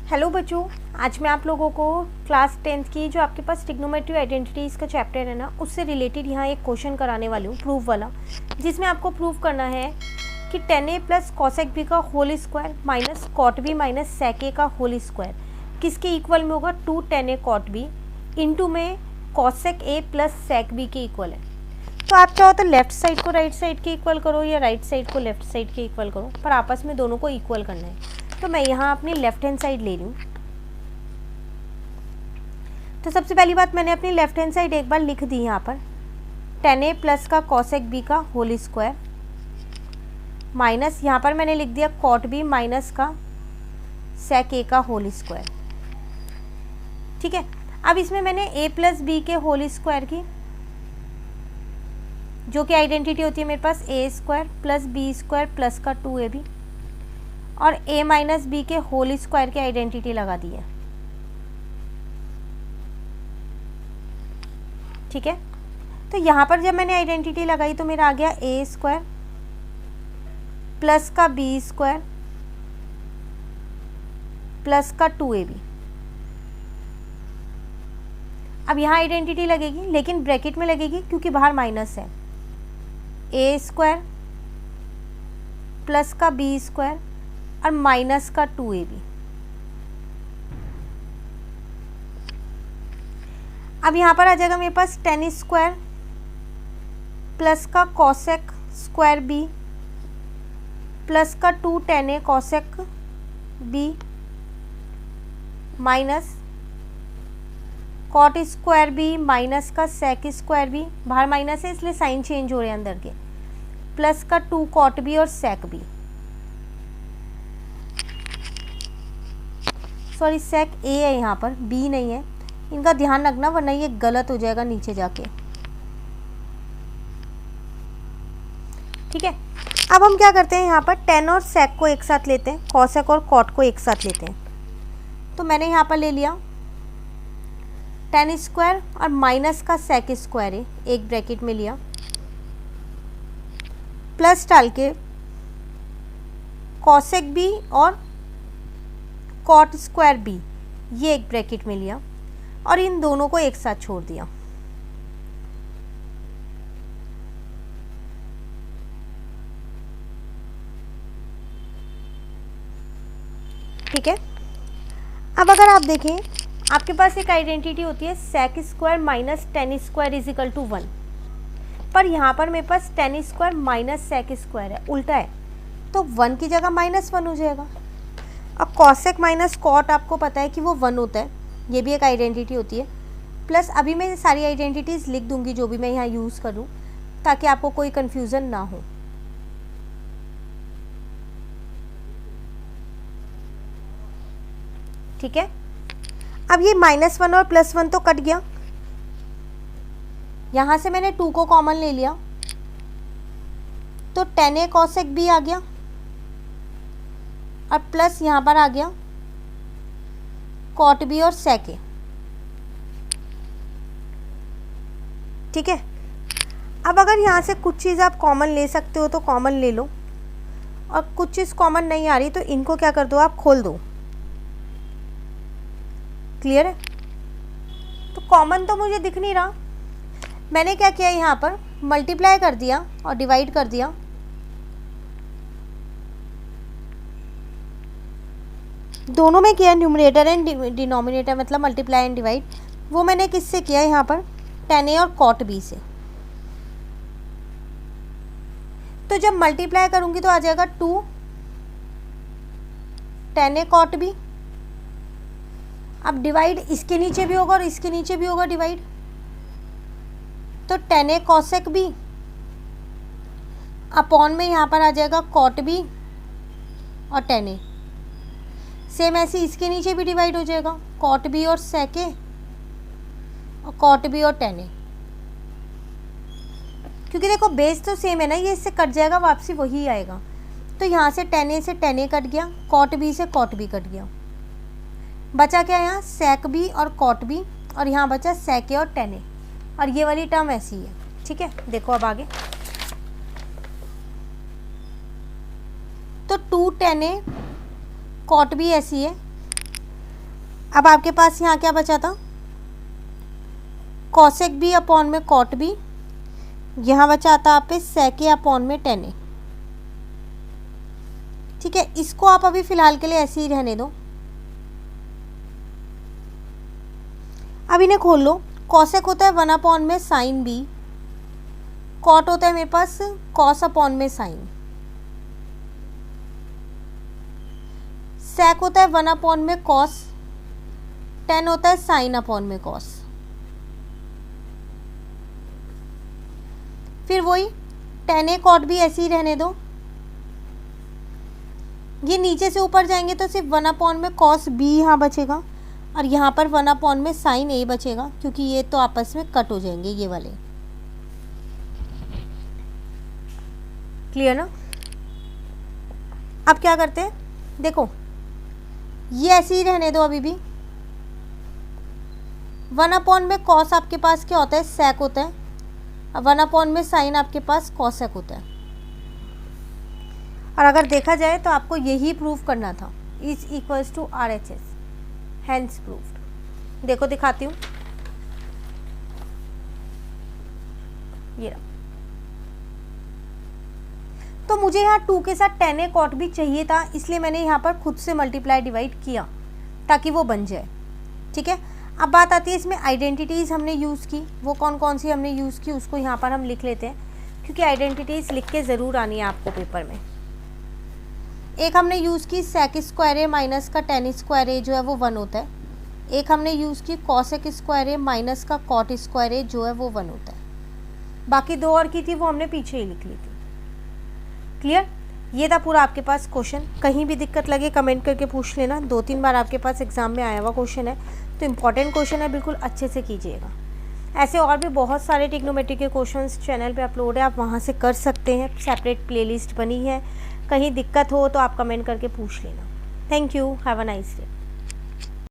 Hello बच्चों, आज मैं आप लोगों को क्लास 10th की जो आपके पास ट्रिग्नोमेट्री आइडेंटिटीज़ का चैप्टर है ना, उससे रिलेटेड यहाँ एक क्वेश्चन कराने वाली हूँ प्रूफ वाला, जिसमें आपको प्रूफ करना है कि tan a plus cosec B का whole square minus cot B minus sec A का होल स्क्वायर किसके इक्वल में होगा, 2 tan a cot B into में cosec A plus sec B के इक्वल है। तो आप चाहो तो लेफ्ट साइड को राइट साइड के इक्वल करो या राइट साइड को लेफ्ट साइड के इक्वल करो, पर आपस में दोनों को इक्वल करना है। तो मैं यहाँ अपनी लेफ्ट हैंड साइड ले रही हूँ। तो सबसे पहली बात, मैंने अपनी लेफ्ट हैंड साइड एक बार लिख दी यहाँ पर, tan a प्लस का कॉसेक बी का होल स्क्वायर माइनस यहाँ पर मैंने लिख दिया कॉट बी माइनस का सेक ए का होल स्क्वायर। ठीक है, अब इसमें मैंने a प्लस बी के होल स्क्वायर की, जो कि आइडेंटिटी होती है मेरे पास A square plus B square plus का 2ab, और a माइनस बी के होल स्क्वायर की आइडेंटिटी लगा दी है। ठीक है, तो यहाँ पर जब मैंने आइडेंटिटी लगाई तो मेरा आ गया ए स्क्वायर प्लस का बी स्क्वायर प्लस का 2ab। अब यहाँ आइडेंटिटी लगेगी, लेकिन ब्रैकेट में लगेगी क्योंकि बाहर माइनस है। ए स्क्वायर प्लस का बी स्क्वायर और माइनस का 2ab। अब यहाँ पर आ जाएगा मेरे पास tan स्क्वायर प्लस का कॉसेक स्क्वायर बी प्लस का 2 tan a cosec B minus cot square B minus का सेक स्क्वायर बी, बाहर माइनस है इसलिए साइन चेंज हो रहे हैं अंदर के, प्लस का 2 कॉट बी और सेक बी, सॉरी सेक ए है यहाँ पर, बी नहीं है, इनका ध्यान रखना वरना ये गलत हो जाएगा नीचे जाके। ठीक है, अब हम क्या करते हैं, यहाँ पर tan और सेक को एक साथ लेते हैं, कॉसेक और कॉट को एक साथ लेते हैं। तो मैंने यहाँ पर ले लिया tan स्क्वायर और माइनस का सेक स्क्वायर है, एक ब्रैकेट में लिया, प्लस डाल के कॉसेक बी और कॉट स्क्वायर बी, ये एक ब्रैकेट में लिया, और इन दोनों को एक साथ छोड़ दिया। ठीक है, अब अगर आप देखें, आपके पास एक आइडेंटिटी होती है sec square minus tan square is equal to 1, पर यहाँ पर मेरे पास tan square minus sec square है, उल्टा है, तो 1 की जगह -1 हो जाएगा। अब कॉसेक माइनस कॉट आपको पता है कि वो 1 होता है, ये भी एक आइडेंटिटी होती है, प्लस अभी मैं सारी आइडेंटिटीज़ लिख दूंगी जो भी मैं यहाँ यूज़ करूँ, ताकि आपको कोई कन्फ्यूज़न ना हो। ठीक है, अब ये -1 और +1 तो कट गया, यहाँ से मैंने 2 को कॉमन ले लिया, तो tan a कॉसेक b आ गया, और प्लस यहाँ पर आ गया कॉट बी और सेक ए। ठीक है, अब अगर यहाँ से कुछ चीज़ आप कॉमन ले सकते हो तो कॉमन ले लो, और कुछ चीज़ कॉमन नहीं आ रही तो इनको क्या कर दो, आप खोल दो। क्लियर है, तो कॉमन तो मुझे दिख नहीं रहा, मैंने क्या किया, यहाँ पर मल्टीप्लाई कर दिया और डिवाइड कर दिया। दोनों में किया, न्यूमरेटर एंड डिनोमिनेटर, मतलब मल्टीप्लाई एंड डिवाइड, वो मैंने किससे किया, यहाँ पर tan a और कॉट b से। तो जब मल्टीप्लाई करूंगी तो आ जाएगा 2 tan a कॉट b। अब डिवाइड इसके नीचे भी होगा और इसके नीचे भी होगा डिवाइड, तो tan a cosec b upon में यहाँ पर आ जाएगा कॉट b और tan a। सेम ऐसे इसके नीचे भी डिवाइड हो जाएगा, कॉट बी और सेक ए और कॉट बी और tan a, क्योंकि देखो बेस तो सेम है ना, ये इससे कट जाएगा, वापसी वही आएगा। तो यहाँ से tan a से tan a कट गया, कॉट बी से कॉट बी कट गया, बचा क्या यहाँ, सेक बी और कॉट बी, और यहाँ बचा सेक ए और tan a, और ये वाली टर्म ऐसी है। ठीक है, देखो अब आगे, तो 2 tan a कॉट भी ऐसी है, अब आपके पास यहाँ क्या बचा था, कॉसेक बी अपॉन में कॉट बी, यहाँ बचा था आप पे सेक ए अपॉन में टेन ए। ठीक है, इसको आप अभी फिलहाल के लिए ऐसे ही रहने दो। अब इन्हें खोल लो। कॉसेक होता है 1 अपॉन में साइन बी, कॉट होता है मेरे पास कॉस अपॉन में साइन, सेक होता है 1 अपॉन में कॉस, टेन होता है साइन अपॉन में कॉस। फिर वही टेन ए कॉट भी ऐसे ही रहने दो। ये नीचे से ऊपर जाएंगे तो सिर्फ 1 अपॉन में कॉस बी यहाँ बचेगा और यहाँ पर 1 अपॉन में साइन ए बचेगा, क्योंकि ये तो आपस में कट हो जाएंगे ये वाले। क्लियर ना? अब क्या करते हैं, देखो ये ऐसे ही रहने दो अभी भी। 1 अपॉन में कॉस आपके पास क्या होता है, सेक होता है, और 1 अपॉन में साइन आपके पास कॉसेक होता है। और अगर देखा जाए तो आपको यही प्रूव करना था, is equals to R H S, hence proved. देखो दिखाती हूँ, ये रहा। तो मुझे यहाँ 2 के साथ 10 ए कॉट भी चाहिए था, इसलिए मैंने यहाँ पर खुद से मल्टीप्लाई डिवाइड किया ताकि वो बन जाए। ठीक है, अब बात आती है इसमें आइडेंटिटीज़ हमने यूज़ की, वो कौन कौन सी हमने यूज़ की उसको यहाँ पर हम लिख लेते हैं, क्योंकि आइडेंटिटीज़ लिख के ज़रूर आनी है आपको पेपर में। एक हमने यूज़ की सेक स्क्वायर ए माइनस का टेन स्क्वायर ए जो है वो 1 होता है। एक हमने यूज़ की कॉसेक स्क्वायर ए माइनस का कॉट स्क्वायर ए जो है वो 1 होता है। बाकी 2 और की थी वो हमने पीछे ही लिख ली थी। क्लियर? ये था पूरा आपके पास क्वेश्चन। कहीं भी दिक्कत लगे कमेंट करके पूछ लेना, 2-3 बार आपके पास एग्जाम में आया हुआ क्वेश्चन है, तो इम्पॉर्टेंट क्वेश्चन है, बिल्कुल अच्छे से कीजिएगा। ऐसे और भी बहुत सारे ट्रिग्नोमेट्री के क्वेश्चंस चैनल पे अपलोड है, आप वहाँ से कर सकते हैं, सेपरेट प्लेलिस्ट बनी है। कहीं दिक्कत हो तो आप कमेंट करके पूछ लेना। Thank you, have a nice day.